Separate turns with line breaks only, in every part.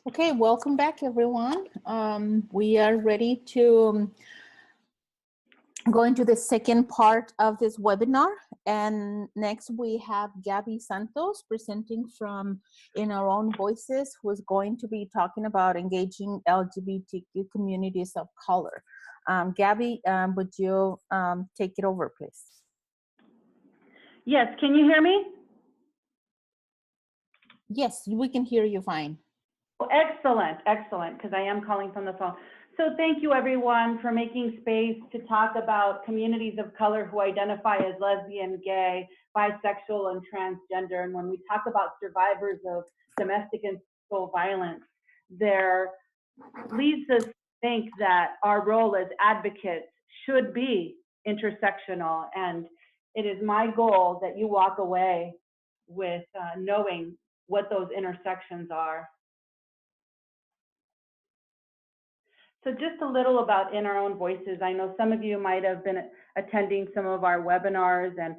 Okay, welcome back, everyone. We are ready to go into the second part of this webinar. And next we have Gabby Santos presenting from In Our Own Voices, who is going to be talking about engaging LGBTQ communities of color. Gabby, would you take it over, please?
Yes, can you hear me?
Yes, we can hear you fine.
Oh, excellent, excellent, because I am calling from the phone. So thank you everyone for making space to talk about communities of color who identify as lesbian, gay, bisexual, and transgender. And when we talk about survivors of domestic and sexual violence, there leads us to think that our role as advocates should be intersectional. And it is my goal that you walk away with knowing what those intersections are. So just a little about In Our Own Voices. I know some of you might have been attending some of our webinars and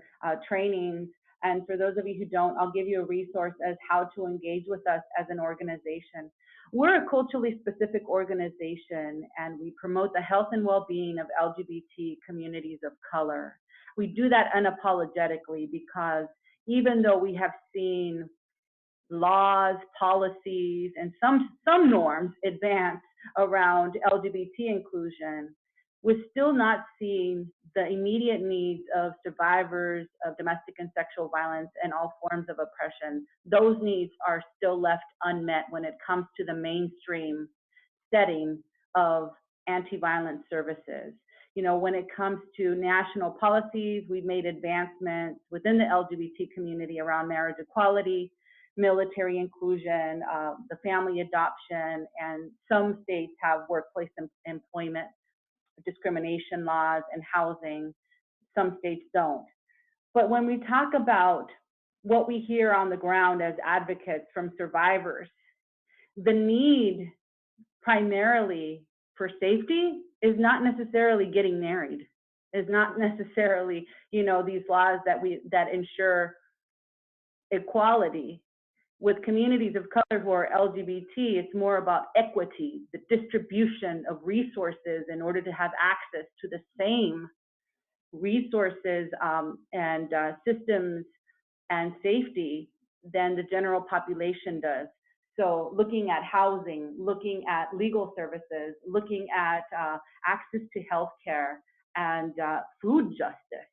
trainings. And for those of you who don't, I'll give you a resource as how to engage with us as an organization. We're a culturally specific organization, and we promote the health and well-being of LGBT communities of color. We do that unapologetically because even though we have seen laws, policies, and some norms advance around LGBT inclusion, we're still not seeing the immediate needs of survivors of domestic and sexual violence and all forms of oppression. Those needs are still left unmet when it comes to the mainstream setting of anti-violence services. You know, when it comes to national policies, we've made advancements within the LGBT community around marriage equality, military inclusion, the family adoption, and some states have workplace employment discrimination laws and housing. Some states don't. But when we talk about what we hear on the ground as advocates from survivors, the need primarily for safety is not necessarily getting married, is not necessarily, you know, these laws that ensure equality. With communities of color who are LGBT, it's more about equity, the distribution of resources in order to have access to the same resources and systems and safety than the general population does. So looking at housing, looking at legal services, looking at access to healthcare and food justice.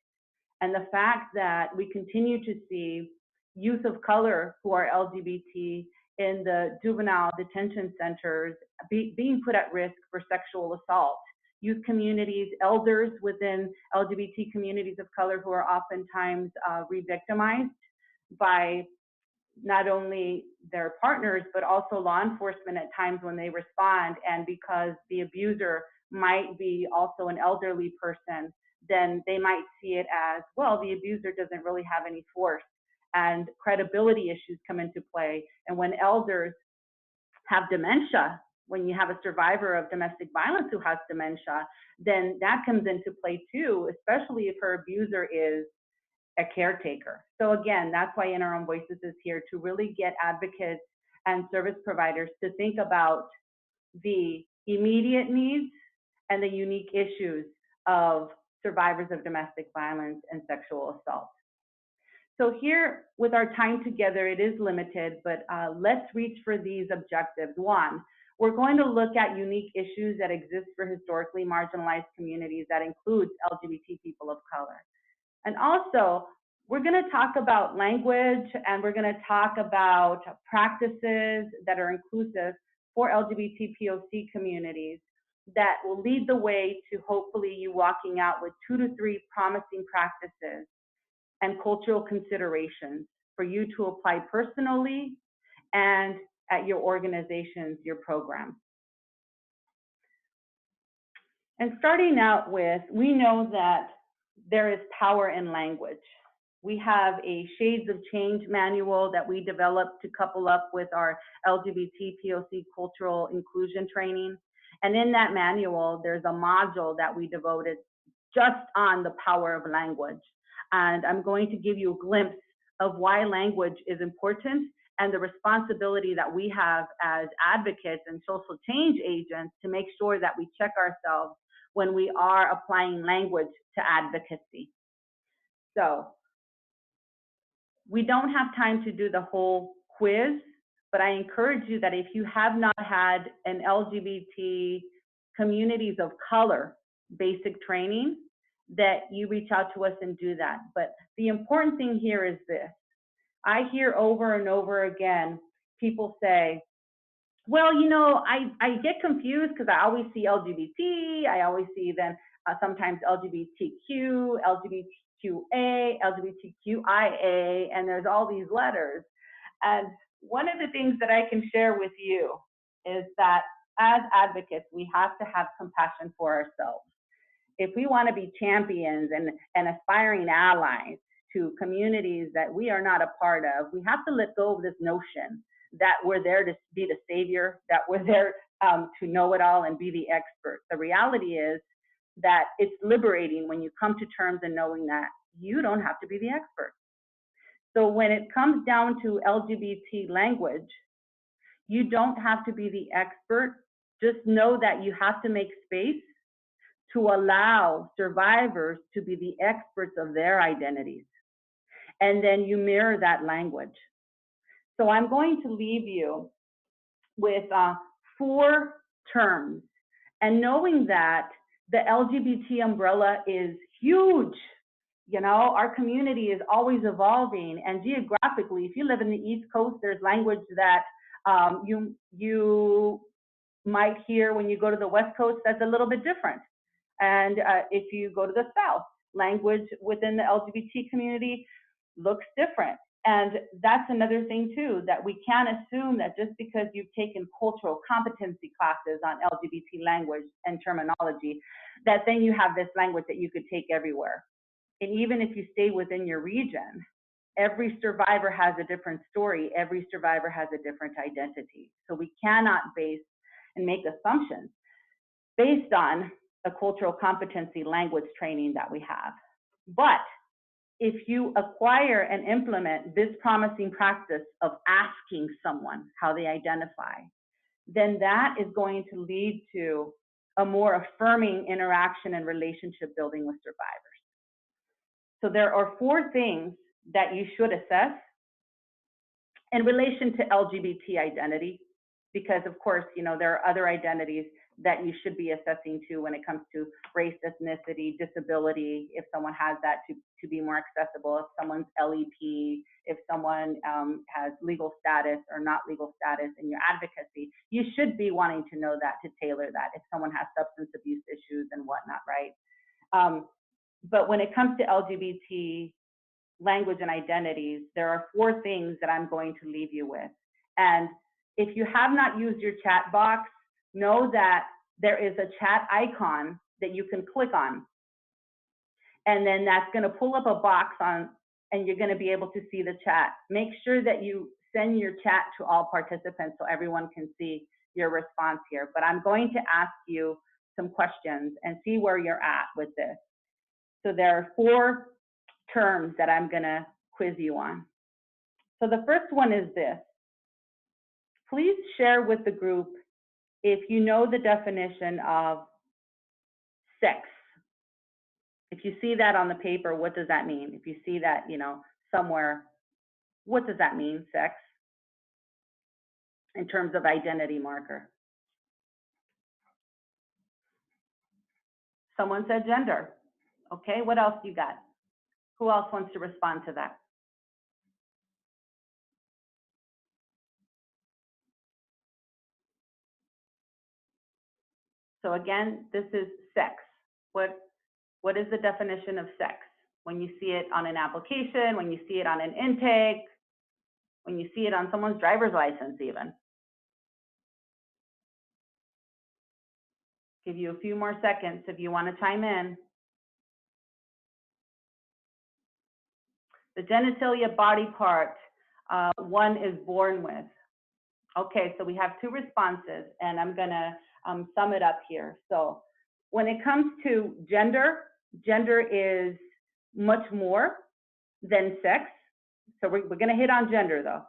And the fact that we continue to see youth of color who are LGBT in the juvenile detention centers being put at risk for sexual assault. Youth communities, elders within LGBT communities of color who are oftentimes re-victimized by not only their partners, but also law enforcement at times when they respond. And because the abuser might be also an elderly person, then they might see it as, well, the abuser doesn't really have any force. And credibility issues come into play. And when elders have dementia, when you have a survivor of domestic violence who has dementia, then that comes into play too, especially if her abuser is a caretaker. So again, that's why In Our Own Voices is here to really get advocates and service providers to think about the immediate needs and the unique issues of survivors of domestic violence and sexual assault. So here, with our time together, it is limited, but let's reach for these objectives. One, we're going to look at unique issues that exist for historically marginalized communities that includes LGBT people of color. And also, we're going to talk about language, and we're going to talk about practices that are inclusive for LGBT POC communities that will lead the way to hopefully you walking out with 2 to 3 promising practices and cultural considerations for you to apply personally and at your organizations, your programs. And starting out with, we know that there is power in language. We have a Shades of Change manual that we developed to couple up with our LGBT POC cultural inclusion training. And in that manual, there's a module that we devoted just on the power of language. And I'm going to give you a glimpse of why language is important and the responsibility that we have as advocates and social change agents to make sure that we check ourselves when we are applying language to advocacy. So we don't have time to do the whole quiz, but I encourage you that if you have not had an LGBT communities of color basic training, that you reach out to us and do that. But the important thing here is this. I hear over and over again, people say, well, you know, I get confused because I always see LGBT, I always see then sometimes LGBTQ, LGBTQA, LGBTQIA, and there's all these letters. And one of the things that I can share with you is that as advocates, we have to have compassion for ourselves. If we want to be champions and aspiring allies to communities that we are not a part of, we have to let go of this notion that we're there to be the savior, that we're there to know it all and be the expert. The reality is that it's liberating when you come to terms and knowing that you don't have to be the expert. So when it comes down to LGBT language, you don't have to be the expert. Just know that you have to make space to allow survivors to be the experts of their identities. And then you mirror that language. So I'm going to leave you with 4 terms. And knowing that the LGBT umbrella is huge, you know, our community is always evolving. And geographically, if you live in the East Coast, there's language that you might hear when you go to the West Coast that's a little bit different. And if you go to the South, language within the LGBT community looks different. And that's another thing too, that we can't assume that just because you've taken cultural competency classes on LGBT language and terminology, that then you have this language that you could take everywhere. And even if you stay within your region, every survivor has a different story. Every survivor has a different identity. So we cannot base and make assumptions based on a cultural competency language training that we have. But if you acquire and implement this promising practice of asking someone how they identify, then that is going to lead to a more affirming interaction and relationship building with survivors. So there are 4 things that you should assess in relation to LGBT identity, because of course, you know, there are other identities that you should be assessing too when it comes to race, ethnicity, disability, if someone has that to be more accessible, if someone's LEP, if someone has legal status or not legal status in your advocacy, you should be wanting to know that to tailor that if someone has substance abuse issues and whatnot, right? But when it comes to LGBT language and identities, there are 4 things that I'm going to leave you with. And if you have not used your chat box, know that there is a chat icon that you can click on. And then that's going to pull up a box on, and you're going to be able to see the chat. Make sure that you send your chat to all participants so everyone can see your response here. But I'm going to ask you some questions and see where you're at with this. So there are 4 terms that I'm going to quiz you on. So the first one is this. Please share with the group if you know the definition of sex. If you see that on the paper, what does that mean? If you see that, you know, somewhere, what does that mean, sex, in terms of identity marker? Someone said gender. Okay, what else you got? Who else wants to respond to that? So again, this is sex. What is the definition of sex? When you see it on an application, when you see it on an intake, when you see it on someone's driver's license even. Give you a few more seconds if you want to chime in. The genitalia body part, one is born with. Okay, so we have 2 responses, and I'm going to sum it up here. So when it comes to gender, gender is much more than sex. So we're going to hit on gender though.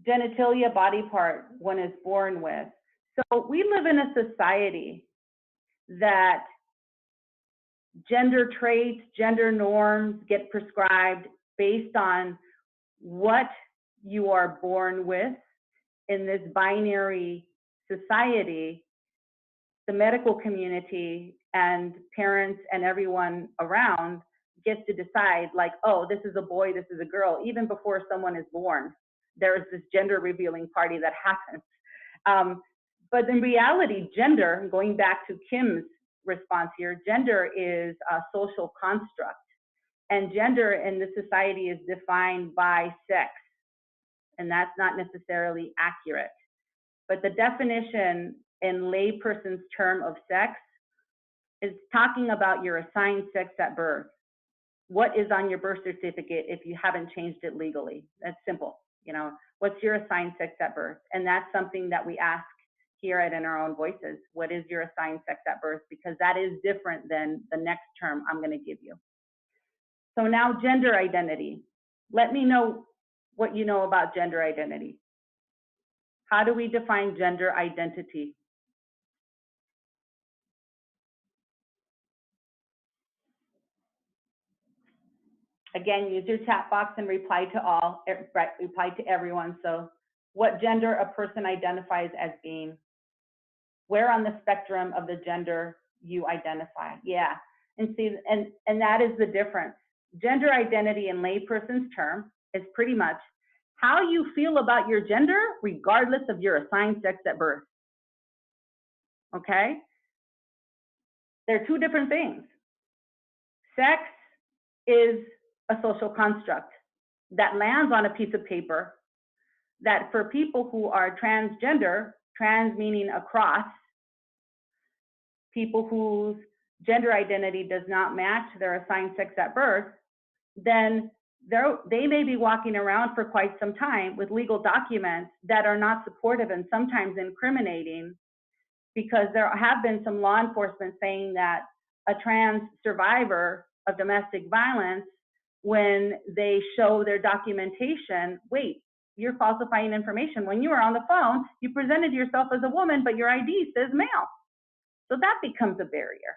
Genitalia, body part one is born with. So we live in a society that gender traits, gender norms get prescribed based on what you are born with. In this binary society, the medical community and parents and everyone around gets to decide, like, oh, this is a boy, this is a girl, even before someone is born. There is this gender revealing party that happens. But in reality, gender, going back to Kim's response here, gender is a social construct. And gender in the society is defined by sex. And that's not necessarily accurate. But the definition in layperson's term of sex is talking about your assigned sex at birth. What is on your birth certificate if you haven't changed it legally? That's simple. You know, what's your assigned sex at birth? And that's something that we ask here at In Our Own Voices. What is your assigned sex at birth? Because that is different than the next term I'm going to give you. So now gender identity. Let me know what you know about gender identity. How do we define gender identity? Again, use your chat box and reply to all, reply to everyone. So what gender a person identifies as being? Where on the spectrum of the gender you identify? Yeah, and see, and that is the difference. Gender identity in layperson's term is pretty much how you feel about your gender regardless of your assigned sex at birth. Okay? They're two different things. Sex is a social construct that lands on a piece of paper that for people who are transgender, trans meaning across, people whose gender identity does not match their assigned sex at birth, then they may be walking around for quite some time with legal documents that are not supportive and sometimes incriminating, because there have been some law enforcement saying that a trans survivor of domestic violence, when they show their documentation, wait, you're falsifying information. When you were on the phone, you presented yourself as a woman, but your ID says male. So that becomes a barrier.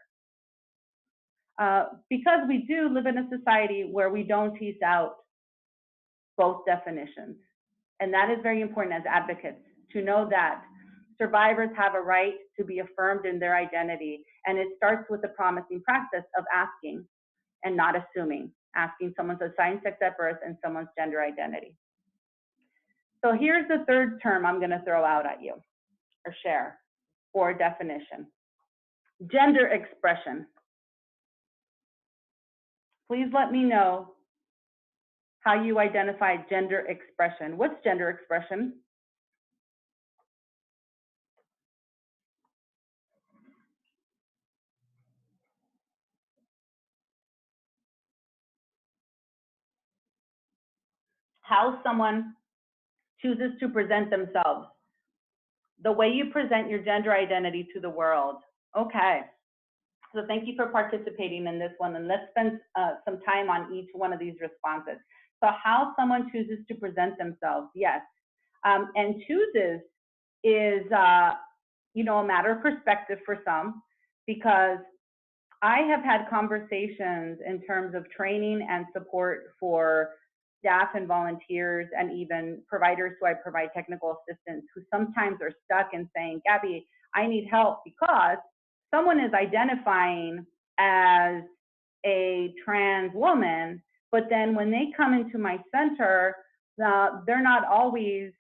Because we do live in a society where we don't tease out both definitions. And that is very important as advocates, to know that survivors have a right to be affirmed in their identity. And it starts with the promising practice of asking and not assuming, asking someone's assigned sex at birth and someone's gender identity. So here's the third term I'm going to throw out at you or share for definition. Gender expression. Please let me know how you identify gender expression. What's gender expression? How someone chooses to present themselves. The way you present your gender identity to the world. Okay. So thank you for participating in this one, and let's spend some time on each one of these responses. So how someone chooses to present themselves, yes. And chooses is, you know, a matter of perspective for some, because I have had conversations in terms of training and support for staff and volunteers and even providers who I provide technical assistance, who sometimes are stuck and saying, Gabby, I need help because someone is identifying as a trans woman, but then when they come into my center, they're not always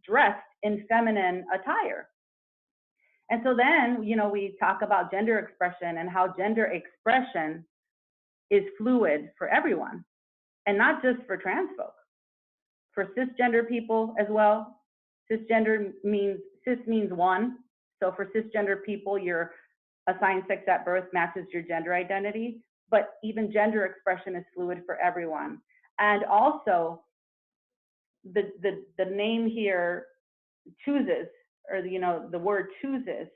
dressed in feminine attire. And so then, you know, we talk about gender expression and how gender expression is fluid for everyone, and not just for trans folk, for cisgender people as well. Cis means one. So for cisgender people, your assigned sex at birth matches your gender identity, but even gender expression is fluid for everyone. And also, the name here chooses, or you know, the word chooses.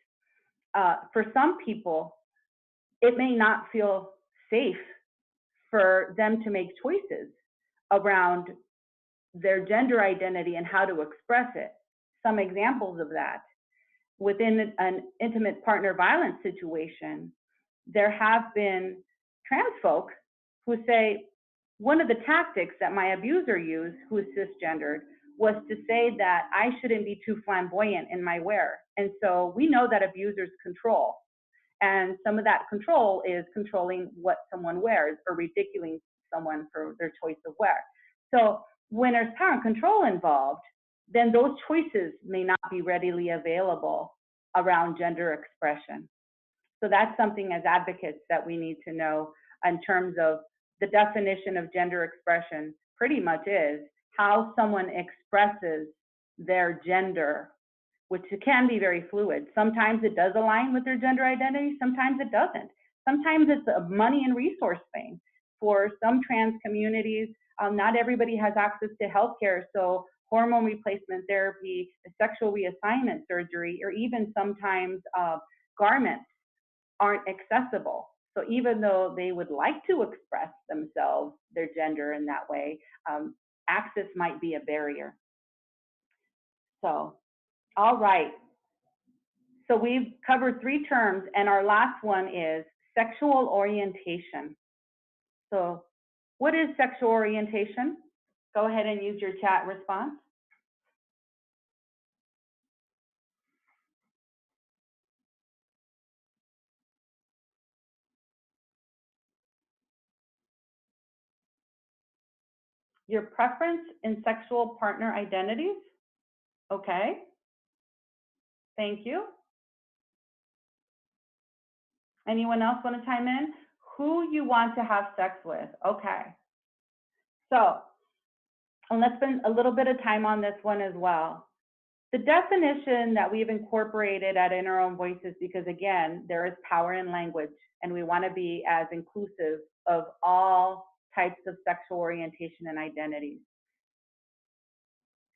For some people, it may not feel safe for them to make choices around their gender identity and how to express it. Some examples of that. Within an intimate partner violence situation, there have been trans folk who say, one of the tactics that my abuser used, who is cisgendered, was to say that I shouldn't be too flamboyant in my wear. And so we know that abusers control. And some of that control is controlling what someone wears or ridiculing someone for their choice of wear. So when there's power and control involved, then those choices may not be readily available around gender expression. So that's something as advocates that we need to know in terms of the definition of gender expression pretty much is how someone expresses their gender, which can be very fluid. Sometimes it does align with their gender identity, sometimes it doesn't. Sometimes it's a money and resource thing. For some trans communities, not everybody has access to healthcare, so hormone replacement therapy, sexual reassignment surgery, or even sometimes garments aren't accessible. So even though they would like to express themselves, their gender in that way, access might be a barrier. So, all right. So we've covered 3 terms, and our last one is sexual orientation. So what is sexual orientation? Go ahead and use your chat response. Your preference in sexual partner identities? Okay. Thank you. Anyone else want to chime in? Who you want to have sex with? Okay. So, and let's spend a little bit of time on this one as well. The definition that we've incorporated at In Our Own Voices, because again, there is power in language, and we want to be as inclusive of all types of sexual orientation and identities.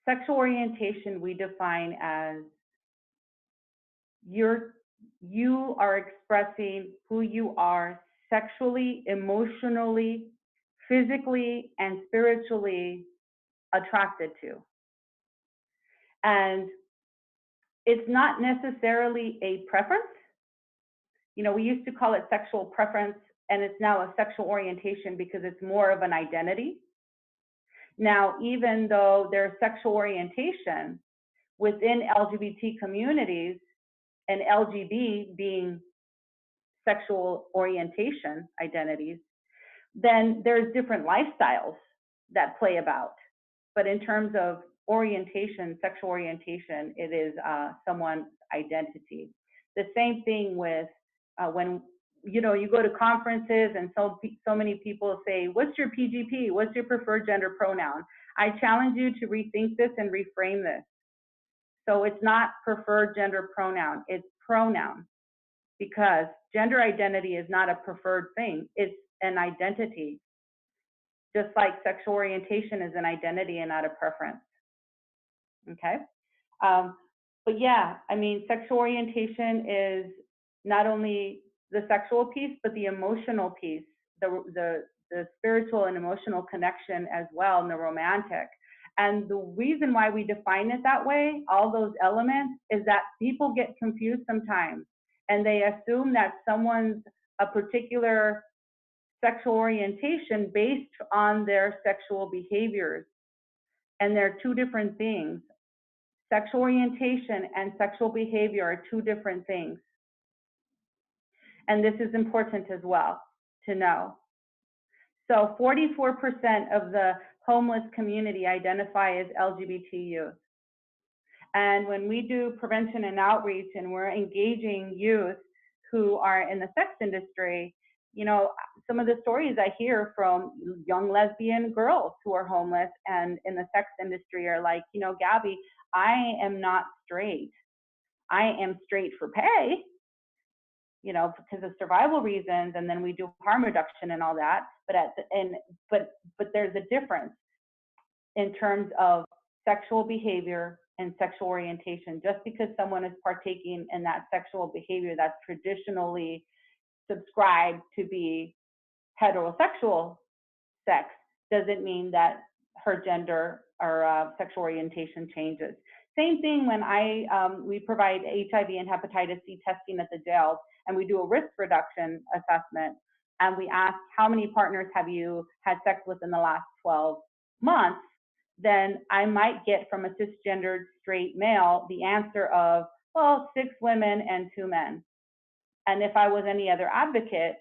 Sexual orientation we define as you are expressing who you are sexually, emotionally, physically, and spiritually attracted to. And it's not necessarily a preference. You know, we used to call it sexual preference, and it's now a sexual orientation because it's more of an identity. Now, even though there's sexual orientation within LGBT communities, and LGB being sexual orientation identities, then there's different lifestyles that play about. But in terms of orientation, sexual orientation, it is someone's identity. The same thing with when you go to conferences and so many people say, what's your PGP? What's your preferred gender pronoun? I challenge you to rethink this and reframe this. So it's not preferred gender pronoun, it's pronoun, because gender identity is not a preferred thing, it's an identity. Just like sexual orientation is an identity and not a preference. Okay? But yeah, I mean, sexual orientation is not only the sexual piece, but the emotional piece, the spiritual and emotional connection as well, and the romantic. And the reason why we define it that way, all those elements, is that people get confused sometimes, and they assume that someone's a particular sexual orientation based on their sexual behaviors. And they're 2 different things. Sexual orientation and sexual behavior are 2 different things. And this is important as well to know. So 44% of the homeless community identify as LGBT youth. And when we do prevention and outreach and we're engaging youth who are in the sex industry, you know, some of the stories I hear from young lesbian girls who are homeless and in the sex industry are like, you know, Gabby, I am not straight. I am straight for pay, you know, because of survival reasons, and then we do harm reduction and all that. But there's a difference in terms of sexual behavior and sexual orientation. Just because someone is partaking in that sexual behavior that's traditionally subscribed to be heterosexual sex doesn't mean that her gender or sexual orientation changes. Same thing when we provide HIV and hepatitis C testing at the jail, and we do a risk reduction assessment, and we ask how many partners have you had sex with in the last 12 months, then I might get from a cisgendered straight male the answer of, well, 6 women and 2 men. And if I was any other advocate,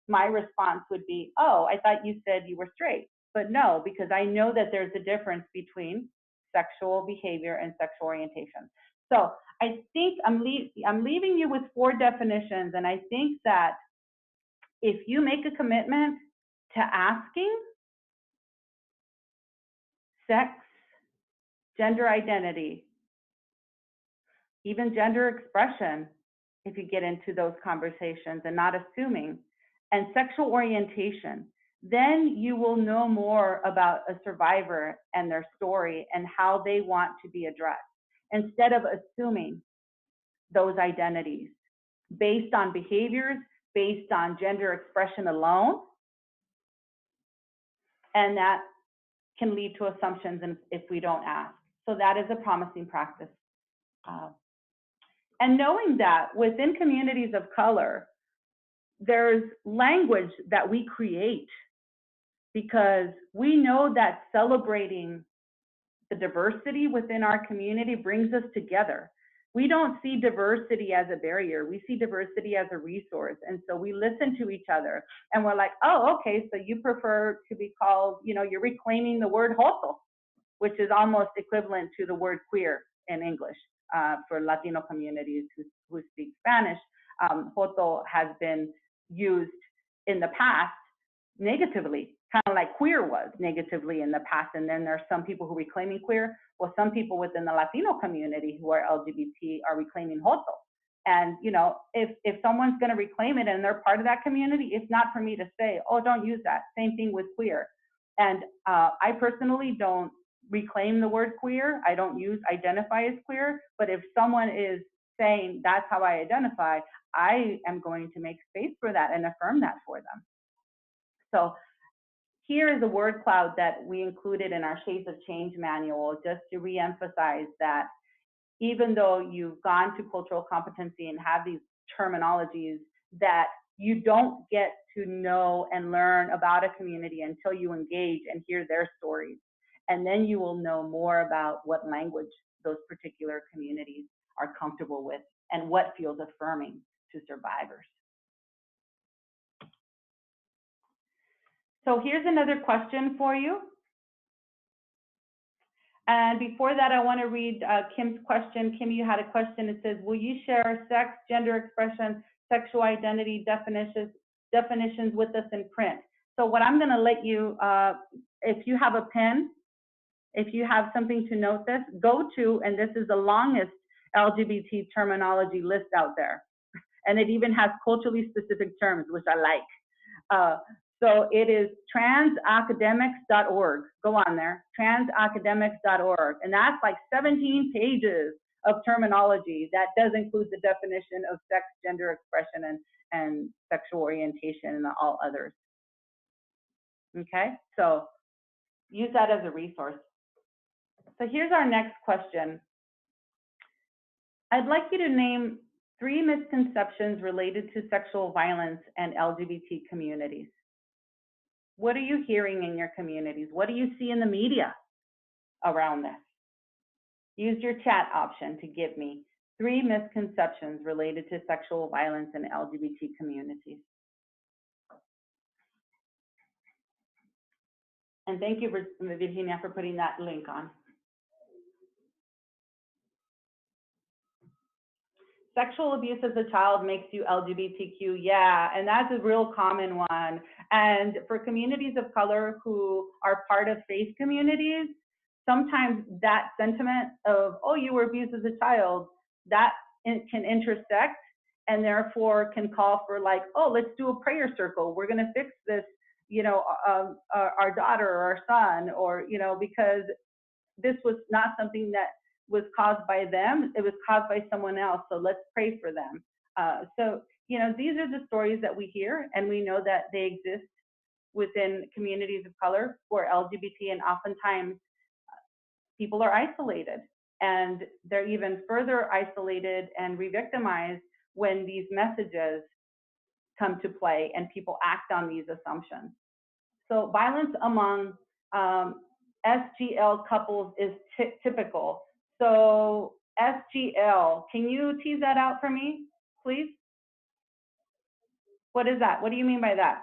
my response would be, oh, I thought you said you were straight. But no, because I know that there's a difference between sexual behavior and sexual orientation. So I think I'm leaving you with 4 definitions, and I think that if you make a commitment to asking, sex, gender identity, even gender expression, if you get into those conversations and not assuming, and sexual orientation, then you will know more about a survivor and their story and how they want to be addressed, instead of assuming those identities based on behaviors, based on gender expression alone. And that can lead to assumptions if we don't ask. So that is a promising practice. And knowing that within communities of color, there's language that we create because we know that celebrating the diversity within our community brings us together. We don't see diversity as a barrier. We see diversity as a resource. And so we listen to each other and we're like, oh, okay, so you prefer to be called, you're reclaiming the word joto, which is almost equivalent to the word queer in English for Latino communities who speak Spanish. Joto has been used in the past negatively, kind of like queer was negatively in the past. And then there's some people who are reclaiming queer. Well, some people within the Latino community who are LGBT are reclaiming joto. And if someone's going to reclaim it and they're part of that community, it's not for me to say, oh, don't use that. Same thing with queer. And I personally don't reclaim the word queer. I don't identify as queer. But if someone is saying that's how I identify, I am going to make space for that and affirm that for them. So here is a word cloud that we included in our Shades of Change manual, just to reemphasize that even though you've gone to cultural competency and have these terminologies, that you don't get to know and learn about a community until you engage and hear their stories. And then you will know more about what language those particular communities are comfortable with and what feels affirming to survivors. So here's another question for you. And before that, I want to read Kim's question. Kim, you had a question. It says, will you share sex, gender expression, sexual identity definitions with us in print? So what I'm going to let you, if you have a pen, if you have something to note this, go to, and this is the longest LGBT terminology list out there. And it even has culturally specific terms, which I like. So it is transacademics.org. Go on there, transacademics.org. And that's like 17 pages of terminology. That does include the definition of sex, gender expression, and sexual orientation and all others. Okay, so use that as a resource. So here's our next question. I'd like you to name 3 misconceptions related to sexual violence and LGBT communities. What are you hearing in your communities? What do you see in the media around this? Use your chat option to give me 3 misconceptions related to sexual violence in LGBT communities. And thank you, Virginia, for putting that link on. Sexual abuse as a child makes you LGBTQ, yeah, and that's a real common one. And for communities of color who are part of faith communities, sometimes that sentiment of, oh, you were abused as a child, that can intersect and therefore can call for like, oh, let's do a prayer circle. We're gonna fix this, our daughter or our son, or, because this was not something that was caused by them, it was caused by someone else, so let's pray for them. So, these are the stories that we hear, and we know that they exist within communities of color who are LGBT, and oftentimes people are isolated, and they're even further isolated and re-victimized when these messages come to play and people act on these assumptions. So violence among SGL couples is typical. So SGL, can you tease that out for me, please? What is that? What do you mean by that?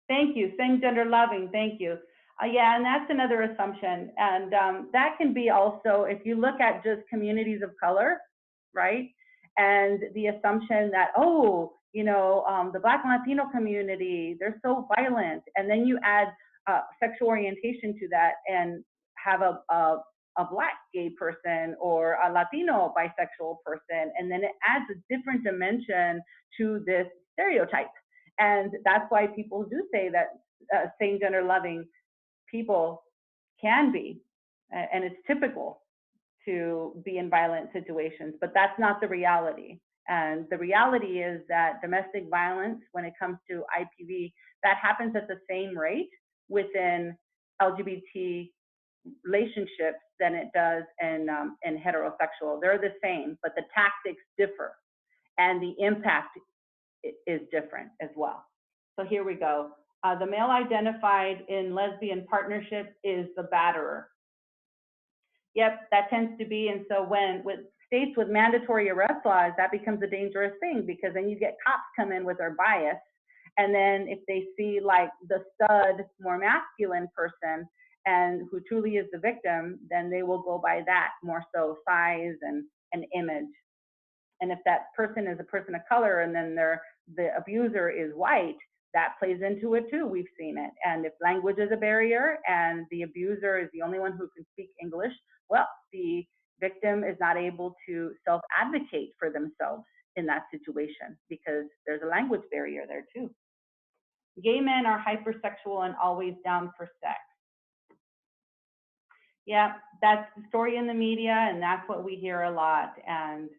Thank you, same gender loving, thank you. Yeah, and that's another assumption. And that can be also, if you look at just communities of color, right? And the assumption that, oh, you know, the Black and Latino community, they're so violent. And then you add sexual orientation to that and have a Black gay person or a Latino bisexual person. And then it adds a different dimension to this stereotype. And that's why people do say that same gender loving people can be, and it's typical to be in violent situations, but that's not the reality. And the reality is that domestic violence, when it comes to IPV, that happens at the same rate within LGBT relationships than it does in heterosexual. They're the same, but the tactics differ, and the impact is different as well. So here we go. The male identified in lesbian partnership is the batterer. Yep, that tends to be, and so when with states with mandatory arrest laws, that becomes a dangerous thing, because then you get cops come in with their bias, and then if they see like the stud, more masculine person and who truly is the victim, then they will go by that more so size and image. And if that person is a person of color and then the abuser is white, that plays into it too. We've seen it. And if language is a barrier and the abuser is the only one who can speak English, well, the victim is not able to self-advocate for themselves in that situation because there's a language barrier there too. Gay men are hypersexual and always down for sex. Yeah, that's the story in the media, and that's what we hear a lot. And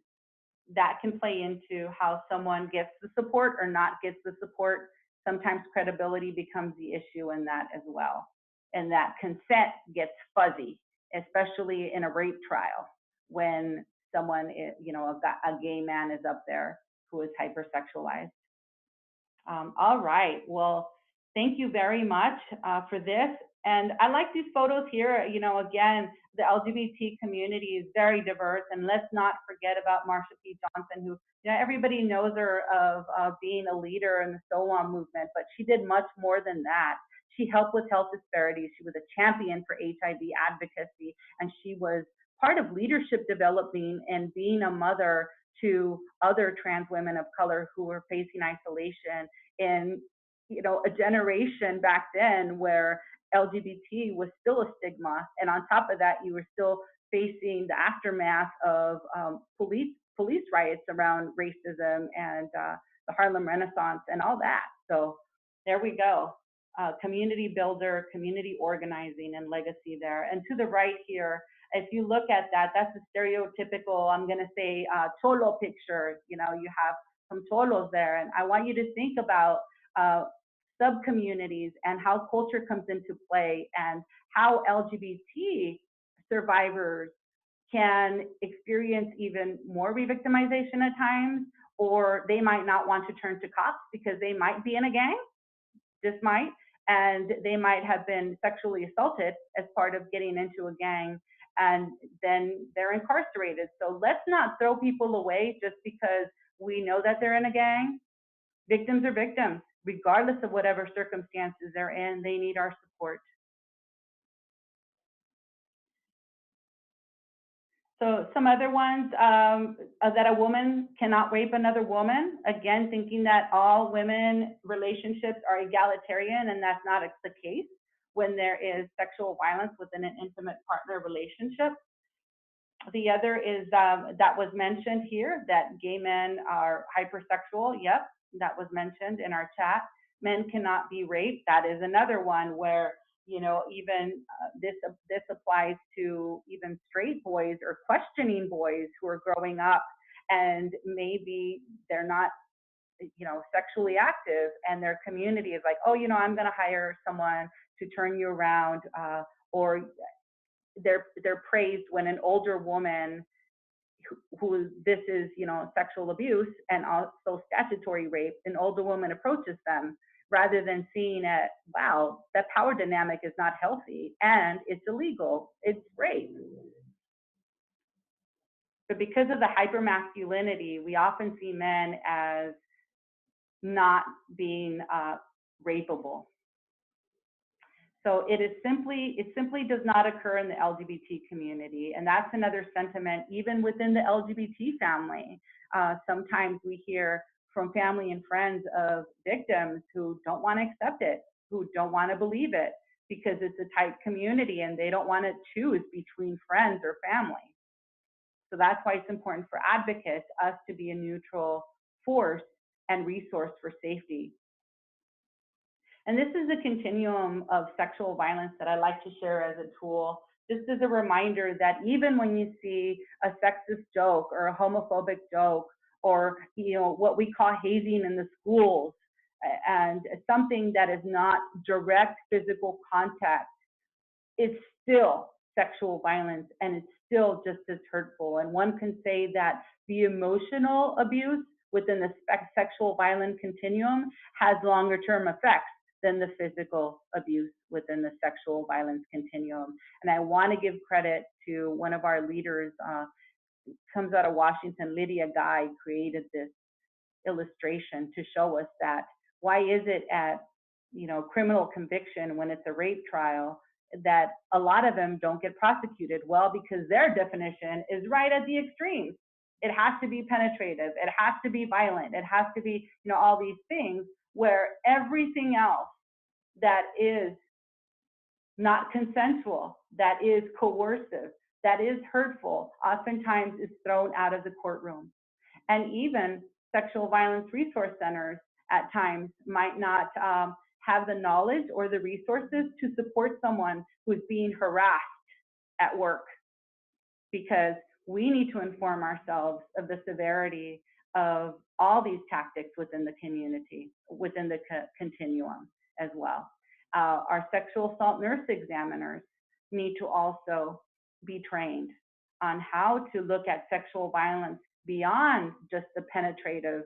that can play into how someone gets the support or not gets the support. Sometimes credibility becomes the issue in that as well. And that consent gets fuzzy, especially in a rape trial, when someone, you know, a gay man is up there who is hypersexualized. All right, well, thank you very much for this. And I like these photos here. You know, again, the LGBT community is very diverse, and let's not forget about Marsha P. Johnson, who, you know, everybody knows her of being a leader in the So On movement, but she did much more than that. She helped with health disparities. She was a champion for HIV advocacy, and she was part of leadership developing and being a mother to other trans women of color who were facing isolation in, you know, a generation back then where LGBT was still a stigma, and on top of that, you were still facing the aftermath of police riots around racism and the Harlem Renaissance and all that. So there we go, community builder, community organizing, and legacy there. And to the right here, if you look at that, that's a stereotypical, I'm gonna say, cholo picture. You know, you have some cholos there, and I want you to think about sub-communities and how culture comes into play and how LGBT survivors can experience even more re-victimization at times, or they might not want to turn to cops because they might be in a gang, just might, and they might have been sexually assaulted as part of getting into a gang, and then they're incarcerated. So let's not throw people away just because we know that they're in a gang. Victims are victims. Regardless of whatever circumstances they're in, they need our support. So some other ones, that a woman cannot rape another woman. Again, thinking that all women relationships are egalitarian, and that's not the case when there is sexual violence within an intimate partner relationship. The other is that was mentioned here, that gay men are hypersexual. Yep, that was mentioned in our chat. Men cannot be raped. That is another one where, you know, even this applies to even straight boys or questioning boys who are growing up, and maybe they're not, sexually active, and their community is like, oh, I'm going to hire someone to turn you around, or they're praised when an older woman who this is, sexual abuse and also statutory rape, an older woman approaches them, rather than seeing it, wow, that power dynamic is not healthy and it's illegal, it's rape. But because of the hypermasculinity, we often see men as not being rapeable. So it simply does not occur in the LGBT community. And that's another sentiment, even within the LGBT family. Sometimes we hear from family and friends of victims who don't want to accept it, who don't want to believe it, because it's a tight community and they don't want to choose between friends or family. So that's why it's important for advocates, us, to be a neutral force and resource for safety. And this is a continuum of sexual violence that I like to share as a tool, just as a reminder that even when you see a sexist joke or a homophobic joke, or what we call hazing in the schools, and something that is not direct physical contact, it's still sexual violence, and it's still just as hurtful. And one can say that the emotional abuse within the sexual violence continuum has longer term effects than the physical abuse within the sexual violence continuum. And I want to give credit to one of our leaders, comes out of Washington, Lydia Guy, created this illustration to show us that why is it at criminal conviction, when it's a rape trial, that a lot of them don't get prosecuted? Well, because their definition is right at the extremes. It has to be penetrative, it has to be violent, it has to be all these things, where everything else that is not consensual, that is coercive, that is hurtful, oftentimes is thrown out of the courtroom. And even sexual violence resource centers at times might not have the knowledge or the resources to support someone who's being harassed at work, because we need to inform ourselves of the severity of all these tactics within the community, within the continuum as well. Our sexual assault nurse examiners need to also be trained on how to look at sexual violence beyond just the penetrative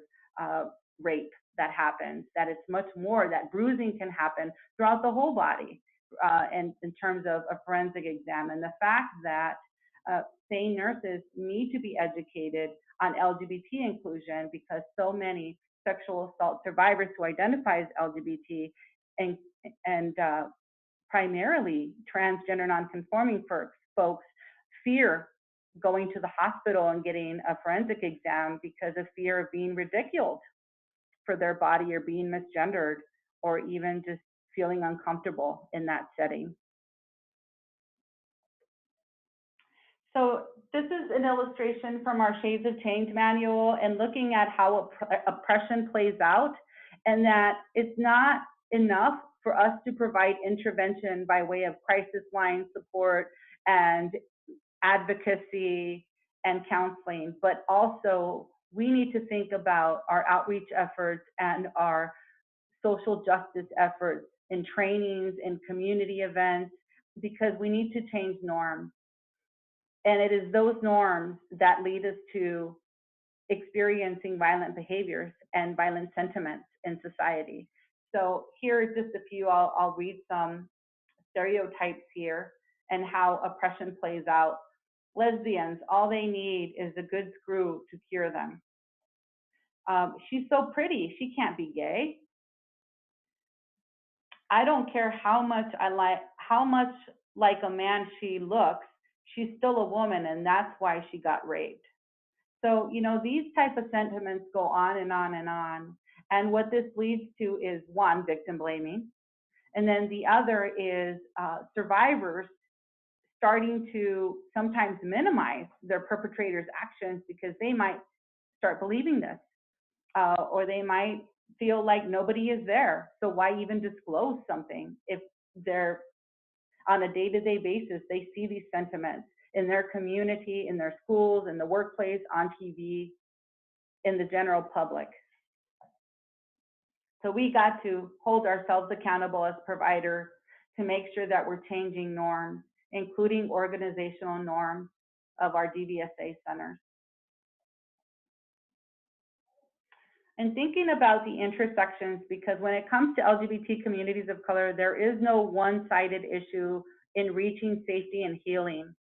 rape that happens, that it's much more, that bruising can happen throughout the whole body, and in terms of a forensic exam. And the fact that SANE nurses need to be educated on LGBT inclusion, because so many sexual assault survivors who identify as LGBT and primarily transgender nonconforming folks fear going to the hospital and getting a forensic exam because of fear of being ridiculed for their body, or being misgendered, or even just feeling uncomfortable in that setting. So this is an illustration from our Shades of Change manual, and looking at how oppression plays out, and that it's not enough for us to provide intervention by way of crisis line support and advocacy and counseling, but also we need to think about our outreach efforts and our social justice efforts in trainings, in community events, because we need to change norms. And it is those norms that lead us to experiencing violent behaviors and violent sentiments in society. So here are just a few. I'll read some stereotypes here and how oppression plays out. Lesbians, all they need is a good screw to cure them. She's so pretty, she can't be gay. I don't care how much like a man she looks, she's still a woman, and that's why she got raped. So, these type of sentiments go on and on and on. And what this leads to is, one, victim blaming. And then the other is survivors starting to sometimes minimize their perpetrators' actions because they might start believing this, or they might feel like nobody is there. So why even disclose something if they're on a day-to-day basis, they see these sentiments in their community, in their schools, in the workplace, on TV, in the general public. So we got to hold ourselves accountable as providers to make sure that we're changing norms, including organizational norms of our DVSA centers. And thinking about the intersections, because when it comes to LGBT communities of color, there is no one-sided issue in reaching safety and healing.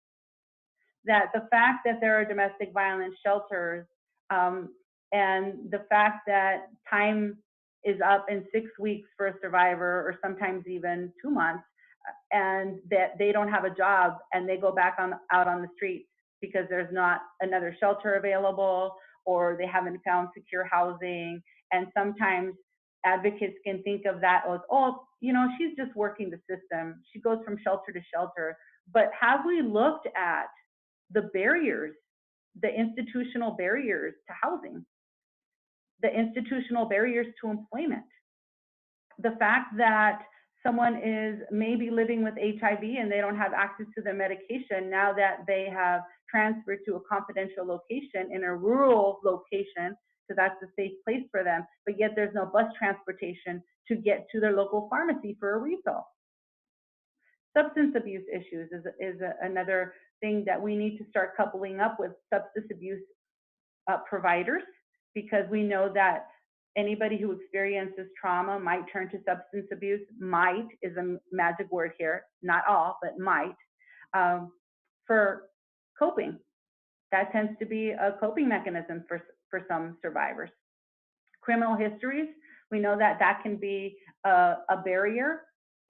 That the fact that there are domestic violence shelters and the fact that time is up in 6 weeks for a survivor, or sometimes even 2 months, and that they don't have a job and they go back out on the streets because there's not another shelter available, or they haven't found secure housing. And sometimes advocates can think of that as, oh, you know, she's just working the system. She goes from shelter to shelter. But have we looked at the barriers, the institutional barriers to housing, the institutional barriers to employment, the fact that someone is maybe living with HIV and they don't have access to their medication now that they have transferred to a confidential location in a rural location, because that's a safe place for them, but yet there's no bus transportation to get to their local pharmacy for a refill. Substance abuse issues is another thing that we need to start coupling up with substance abuse providers, because we know that anybody who experiences trauma might turn to substance abuse. Might is a magic word here, not all, but might, for coping. That tends to be a coping mechanism for some survivors. Criminal histories, we know that that can be a barrier.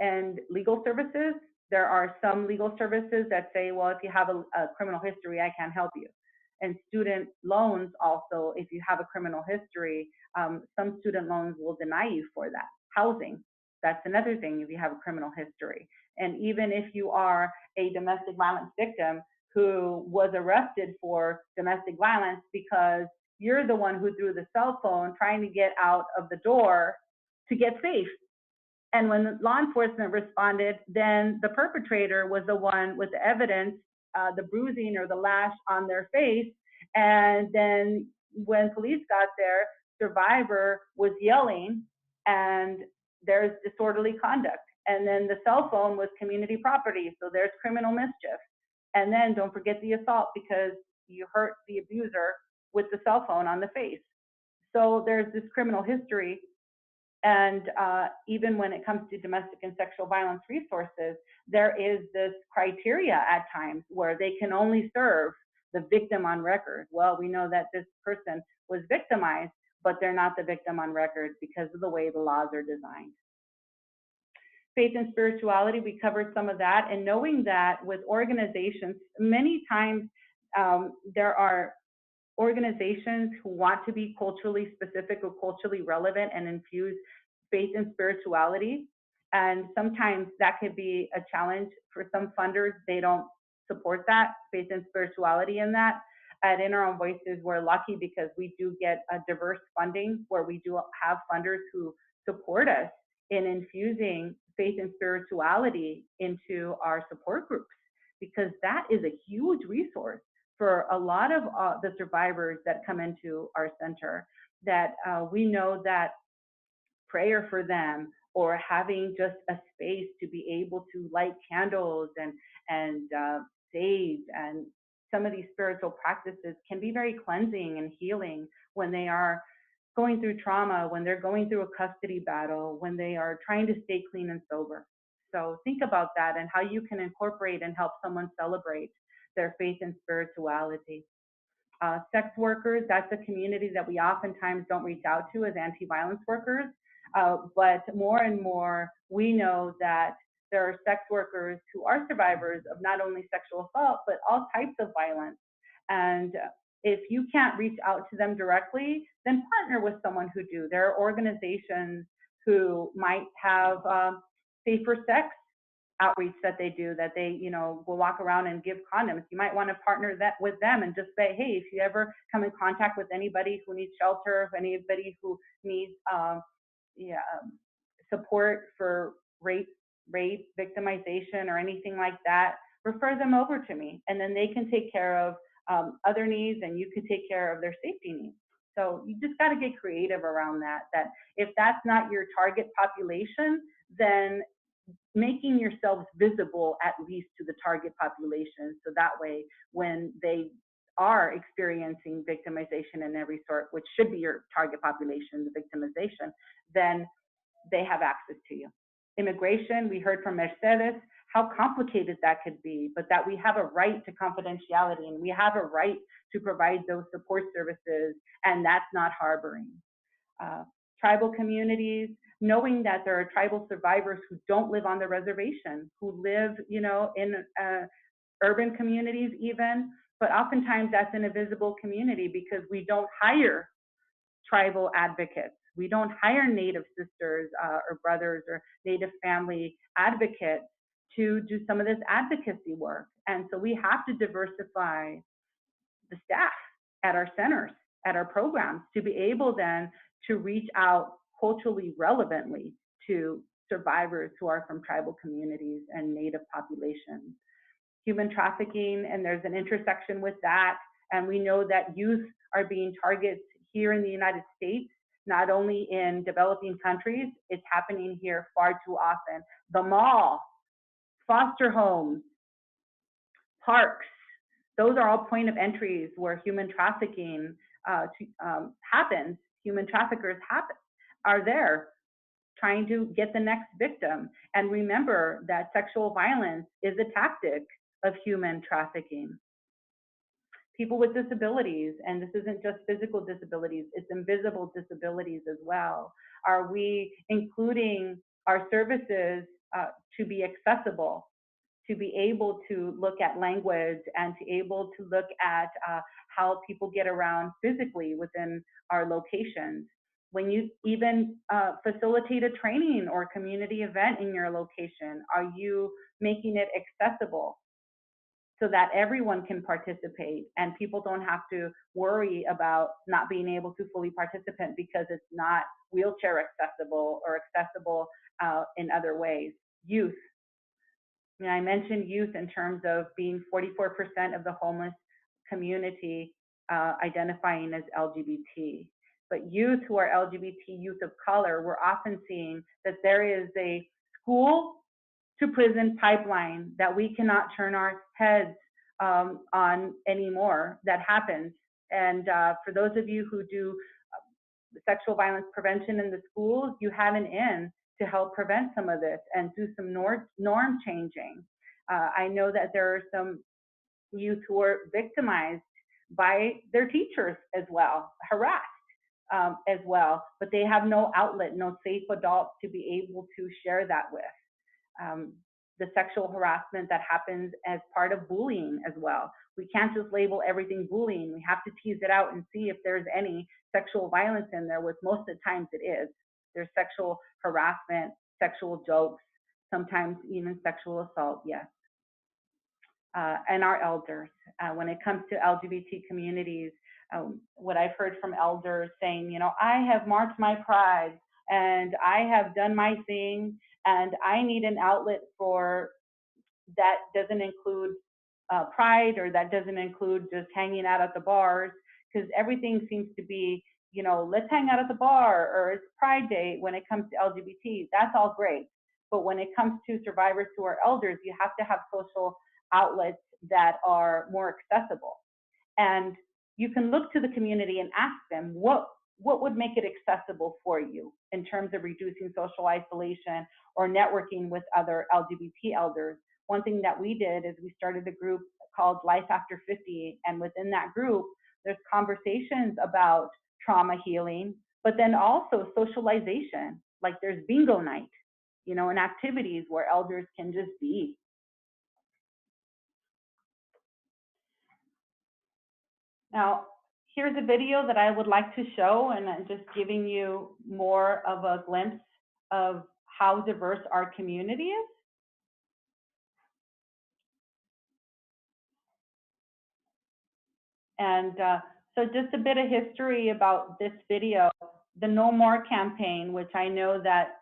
And legal services, there are some legal services that say, well, if you have a criminal history, I can't help you. And student loans also, if you have a criminal history, some student loans will deny you for that. Housing, that's another thing if you have a criminal history. And even if you are a domestic violence victim who was arrested for domestic violence because you're the one who threw the cell phone trying to get out of the door to get safe. And when the law enforcement responded, then the perpetrator was the one with the evidence, the bruising or the lash on their face. And then when police got there, survivor was yelling and there's disorderly conduct. And then the cell phone was community property, so there's criminal mischief. And then don't forget the assault because you hurt the abuser with the cell phone on the face. So there's this criminal history. And even when it comes to domestic and sexual violence resources, there is this criteria at times where they can only serve the victim on record. Well, we know that this person was victimized, but they're not the victim on record because of the way the laws are designed. Faith and spirituality, we covered some of that. And knowing that with organizations, many times there are organizations who want to be culturally specific or culturally relevant and infuse faith and spirituality. And sometimes that could be a challenge for some funders. They don't support that faith and spirituality in that. At In Our Own Voices, we're lucky because we do get a diverse funding where we do have funders who support us in infusing faith and spirituality into our support groups, because that is a huge resource for a lot of the survivors that come into our center, that we know that prayer for them or having just a space to be able to light candles and sage and some of these spiritual practices can be very cleansing and healing when they are going through trauma, when they're going through a custody battle, when they are trying to stay clean and sober. So think about that and how you can incorporate and help someone celebrate their faith and spirituality. Sex workers, that's a community that we oftentimes don't reach out to as anti-violence workers, but more and more we know that there are sex workers who are survivors of not only sexual assault, but all types of violence. And if you can't reach out to them directly, then partner with someone who do. There are organizations who might have safer sex outreach that they do, that they, you know, will walk around and give condoms. You might want to partner that with them and just say, hey, if you ever come in contact with anybody who needs shelter, anybody who needs support for rape, victimization, or anything like that, refer them over to me. And then they can take care of other needs and you can take care of their safety needs. So you just got to get creative around that, that if that's not your target population, then making yourselves visible at least to the target population. So that way, when they are experiencing victimization in every sort, which should be your target population, the victimization, then they have access to you. Immigration, we heard from Mercedes how complicated that could be, but that we have a right to confidentiality and we have a right to provide those support services, and that's not harboring. Tribal communities, knowing that there are tribal survivors who don't live on the reservation, who live, you know, in urban communities even, but oftentimes that's an invisible community because we don't hire tribal advocates. We don't hire Native sisters or brothers or Native family advocates to do some of this advocacy work. And so we have to diversify the staff at our centers, at our programs, to be able then to reach out culturally relevantly to survivors who are from tribal communities and Native populations. Human trafficking, and there's an intersection with that. And we know that youth are being targeted here in the United States, not only in developing countries, it's happening here far too often. The mall, foster homes, parks, those are all point of entries where human trafficking happens. Human traffickers are there trying to get the next victim. And remember that sexual violence is a tactic of human trafficking. People with disabilities, and this isn't just physical disabilities, it's invisible disabilities as well. Are we including our services to be accessible, to be able to look at language and to able to look at how people get around physically within our locations? When you even facilitate a training or community event in your location, are you making it accessible so that everyone can participate and people don't have to worry about not being able to fully participate because it's not wheelchair accessible or accessible in other ways? Youth. And I mentioned youth in terms of being 44% of the homeless community identifying as LGBT. But youth who are LGBT youth of color, we're often seeing that there is a school to prison pipeline that we cannot turn our heads on anymore. That happens. And for those of you who do sexual violence prevention in the schools, you have an in to help prevent some of this and do some norm changing. I know that there are some youth who are victimized by their teachers as well, harassed as well, but they have no outlet, no safe adult to be able to share that with. The sexual harassment that happens as part of bullying as well. We can't just label everything bullying. We have to tease it out and see if there's any sexual violence in there, which most of the times it is. There's sexual harassment, sexual jokes, sometimes even sexual assault, yes. And our elders. When it comes to LGBT communities, what I've heard from elders saying, you know, I have marked my pride and I have done my thing and I need an outlet for that doesn't include pride, or that doesn't include just hanging out at the bars, because everything seems to be, you know, let's hang out at the bar, or it's Pride Day when it comes to LGBT. That's all great. But when it comes to survivors who are elders, you have to have social outlets that are more accessible. And you can look to the community and ask them, what would make it accessible for you in terms of reducing social isolation or networking with other LGBT elders? One thing that we did is we started a group called Life After 50, and within that group, there's conversations about trauma healing, but then also socialization. Like there's bingo night, you know, and activities where elders can just be. Now, here's a video that I would like to show, and I'm just giving you more of a glimpse of how diverse our community is. And so just a bit of history about this video, the No More campaign, which I know that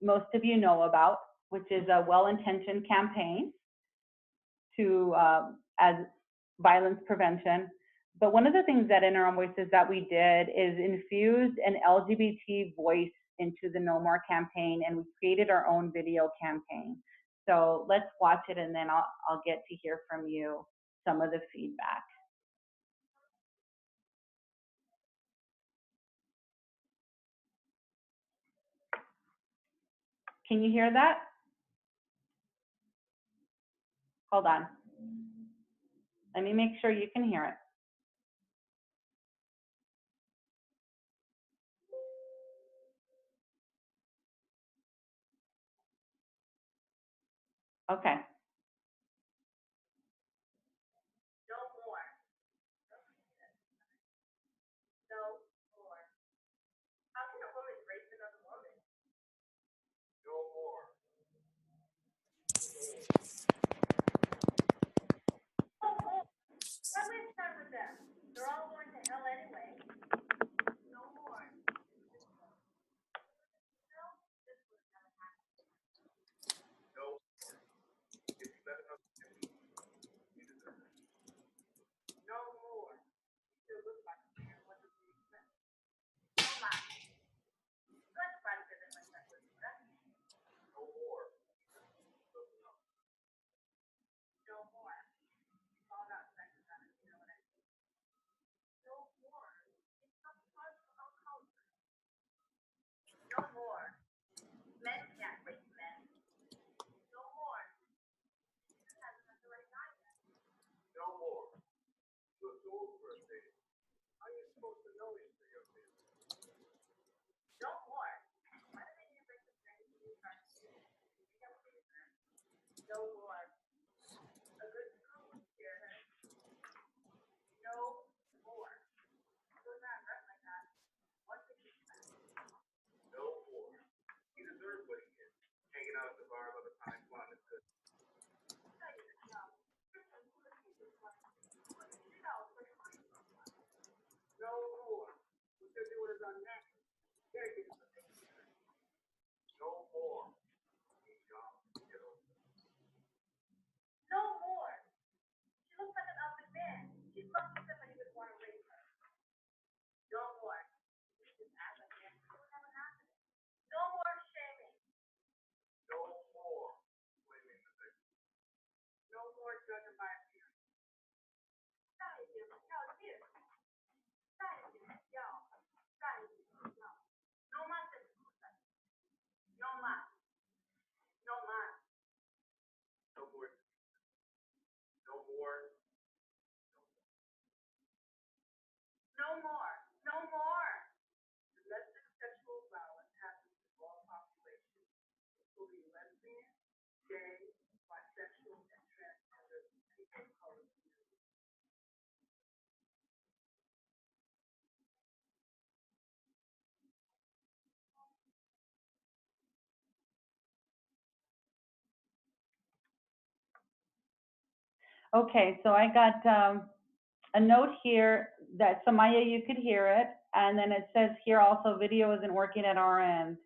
most of you know about, which is a well-intentioned campaign to as violence prevention. But one of the things that in our voices that we did is infused an LGBT voice into the No More campaign, and we created our own video campaign. So let's watch it, and then I'll get to hear from you some of the feedback. Can you hear that? Hold on. Let me make sure you can hear it. Okay. Okay, so I got a note here that Samaya, you could hear it, and then it says here also video isn't working at our end.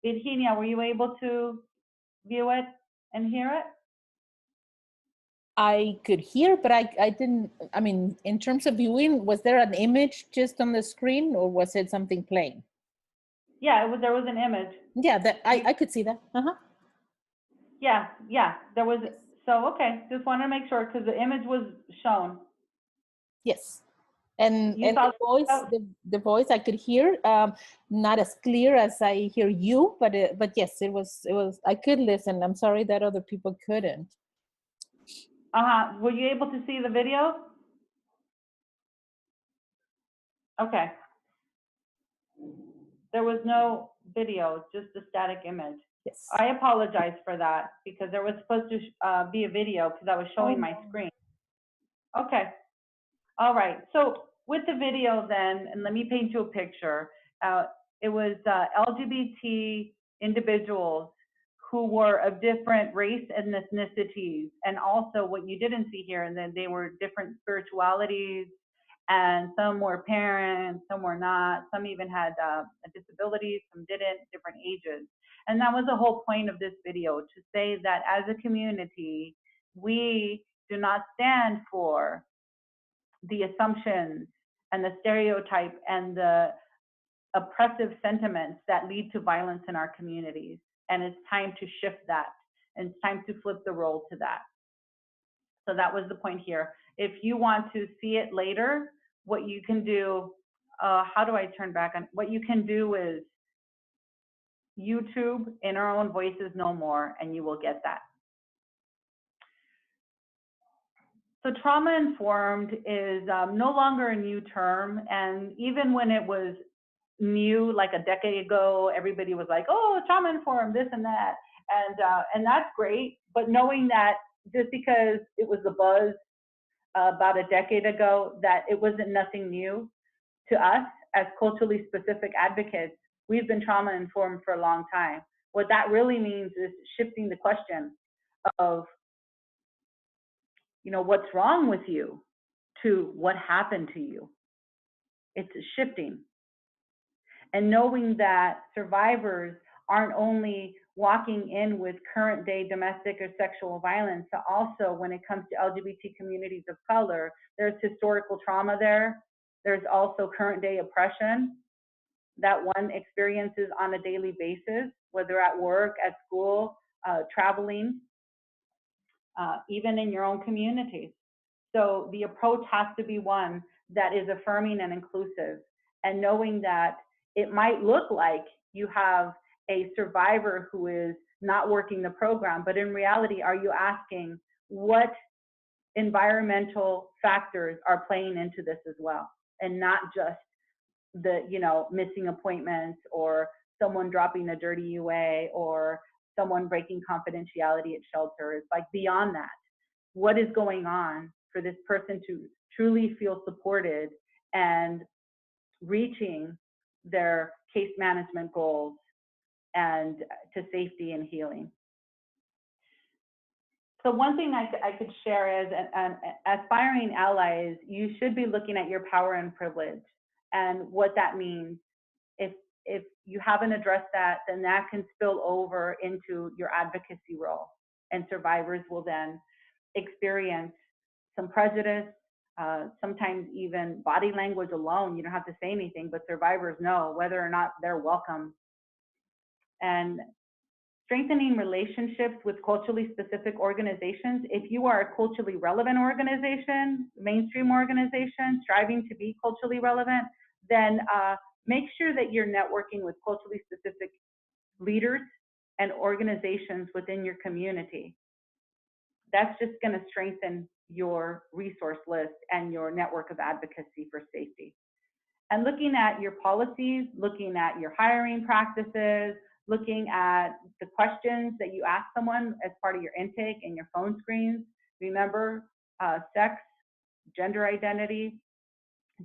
Virginia, were you able to view it and hear it?
I could hear, but I didn't, I mean, in terms of viewing, was there an image just on the screen or was it something plain?
Yeah, there was an image.
Yeah, that I could see that. Uh-huh.
Yeah, there was. So, okay, just want to make sure because the image was shown.
Yes. And
You
the voice, the voice I could hear, not as clear as I hear you, but yes, it was, I could listen. I'm sorry that other people couldn't.
Were you able to see the video? Okay. There was no video, just a static image.
Yes.
I apologize for that because there was supposed to be a video because I was showing my screen. Okay. All right. So with the video then, and let me paint you a picture. It was LGBT individuals who were of different race and ethnicities, and also what you didn't see here, and then they were different spiritualities, and some were parents, some were not, some even had disabilities, some didn't, different ages. And that was the whole point of this video, to say that as a community, we do not stand for the assumptions and the stereotype and the oppressive sentiments that lead to violence in our communities. And it's time to shift that. And it's time to flip the role to that. So that was the point here. If you want to see it later, what you can do, how do I turn back on? What you can do is YouTube, In Our Own Voices No More, and you will get that. So trauma-informed is no longer a new term, and even when it was new, like a decade ago, everybody was like, oh, trauma-informed, this and that, and that's great, but knowing that just because it was the buzz about a decade ago, that it wasn't nothing new to us as culturally specific advocates, we've been trauma-informed for a long time. What that really means is shifting the question of, you know, what's wrong with you to what happened to you. It's shifting. And knowing that survivors aren't only walking in with current day domestic or sexual violence, but also when it comes to LGBT communities of color, there's historical trauma there. There's also current day oppression that one experiences on a daily basis, whether at work, at school, traveling, even in your own communities. So the approach has to be one that is affirming and inclusive, and knowing that it might look like you have a survivor who is not working the program, but in reality, are you asking what environmental factors are playing into this as well, and not just the, you know, missing appointments or someone dropping a dirty UA or someone breaking confidentiality at shelter. It's like beyond that. What is going on for this person to truly feel supported and reaching their case management goals and to safety and healing? So one thing I could share is, aspiring allies, you should be looking at your power and privilege and what that means. If you haven't addressed that, then that can spill over into your advocacy role, and survivors will then experience some prejudice, sometimes even body language alone. You don't have to say anything, but survivors know whether or not they're welcome. And strengthening relationships with culturally specific organizations. If you are a culturally relevant organization, mainstream organization, striving to be culturally relevant, then make sure that you're networking with culturally specific leaders and organizations within your community. That's just going to strengthen your resource list and your network of advocacy for safety. And looking at your policies, looking at your hiring practices, looking at the questions that you ask someone as part of your intake and your phone screens. Remember, sex, gender identity,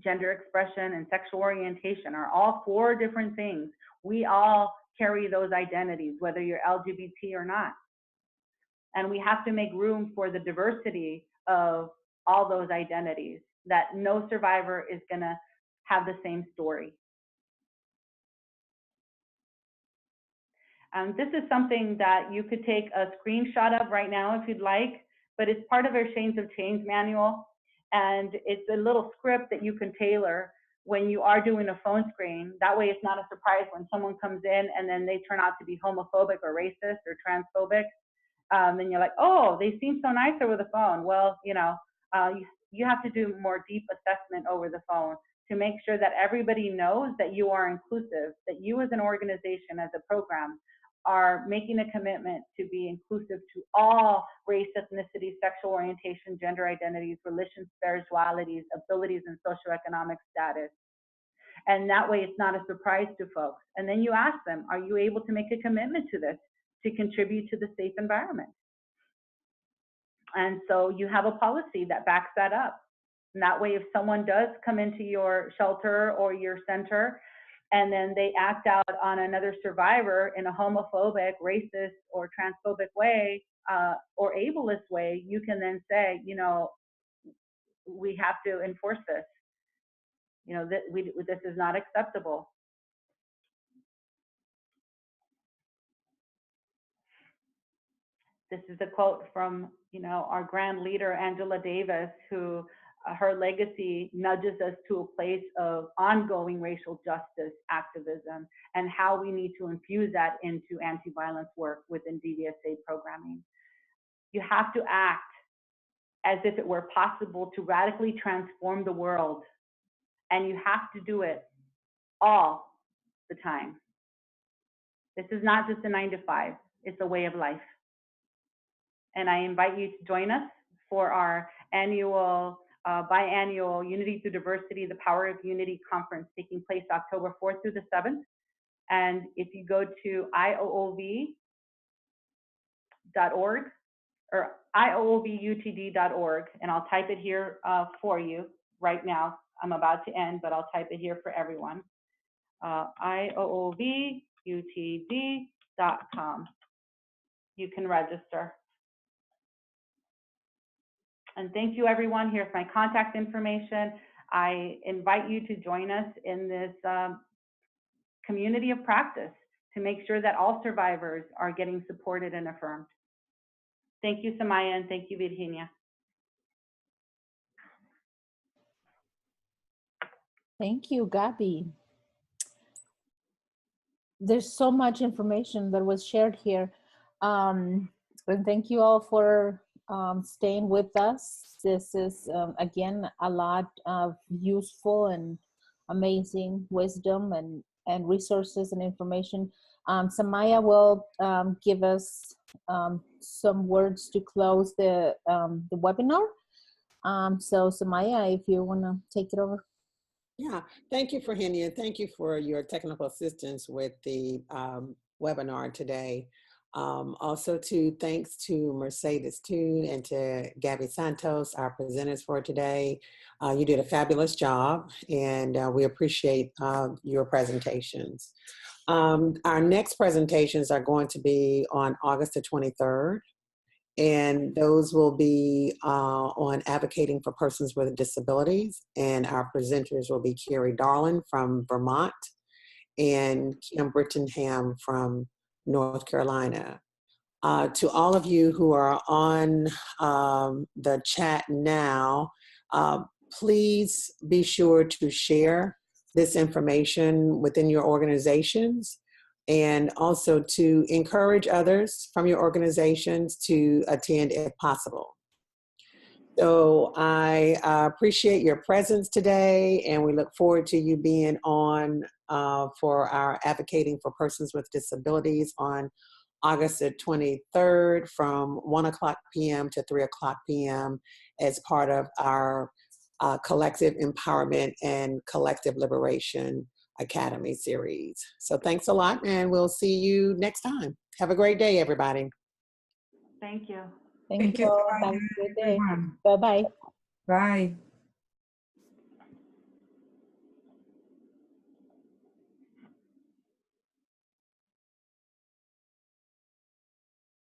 gender expression, and sexual orientation are all 4 different things. We all carry those identities, whether you're LGBT or not. And we have to make room for the diversity of all those identities, that no survivor is going to have the same story. This is something that you could take a screenshot of right now if you'd like, but it's part of our Chains of Change manual. And it's a little script that you can tailor when you are doing a phone screen. That way it's not a surprise when someone comes in and then they turn out to be homophobic or racist or transphobic. Then you're like, oh, they seem so nice over the phone. Well, you know, you have to do more deep assessment over the phone to make sure that everybody knows that you are inclusive, that you as an organization, as a program, are making a commitment to be inclusive to all race, ethnicity, sexual orientation, gender identities, religions, spiritualities, abilities, and socioeconomic status. And that way it's not a surprise to folks. And then you ask them, are you able to make a commitment to this to contribute to the safe environment? And so you have a policy that backs that up. And that way, if someone does come into your shelter or your center, and then they act out on another survivor in a homophobic, racist, or transphobic way, or ableist way, you can then say, you know, we have to enforce this. You know, this is not acceptable. This is a quote from, you know, our grand leader, Angela Davis, who her legacy nudges us to a place of ongoing racial justice activism and how we need to infuse that into anti-violence work within DVSA programming. You have to act as if it were possible to radically transform the world, and you have to do it all the time. This is not just a 9-to-5, it's a way of life. And I invite you to join us for our annual, biannual Unity Through Diversity, the Power of Unity conference taking place October 4th through the 7th. And if you go to IOOV.org or IOOVUTD.org, and I'll type it here for you right now. I'm about to end, but I'll type it here for everyone. IOOVUTD.com. You can register. And thank you, everyone. Here's my contact information. I invite you to join us in this community of practice to make sure that all survivors are getting supported and affirmed. Thank you, Samaya, and thank you, Virginia.
Thank you, Gabby. There's so much information that was shared here. And thank you all for staying with us. This is, again, a lot of useful and amazing wisdom and resources and information. Samaya will give us some words to close the webinar. So Samaya, if you want to take it over.
Yeah, thank you, Virginia, and thank you for your technical assistance with the webinar today. Also, thanks to Mercedes Toon and to Gabby Santos, our presenters for today. You did a fabulous job, and we appreciate your presentations. Our next presentations are going to be on August the 23rd. And those will be on advocating for persons with disabilities. And our presenters will be Carrie Darling from Vermont and Kim Brittingham from North Carolina. To all of you who are on the chat now, please be sure to share this information within your organizations, and also to encourage others from your organizations to attend if possible. So I appreciate your presence today, and we look forward to you being on for our Advocating for Persons with Disabilities on August the 23rd from 1:00 p.m. to 3:00 p.m. as part of our Collective Empowerment and Collective Liberation Academy series. So thanks a lot, and we'll see you next time. Have a great day, everybody.
Thank you.
Thank you. Have a good day. Bye-bye.
Bye.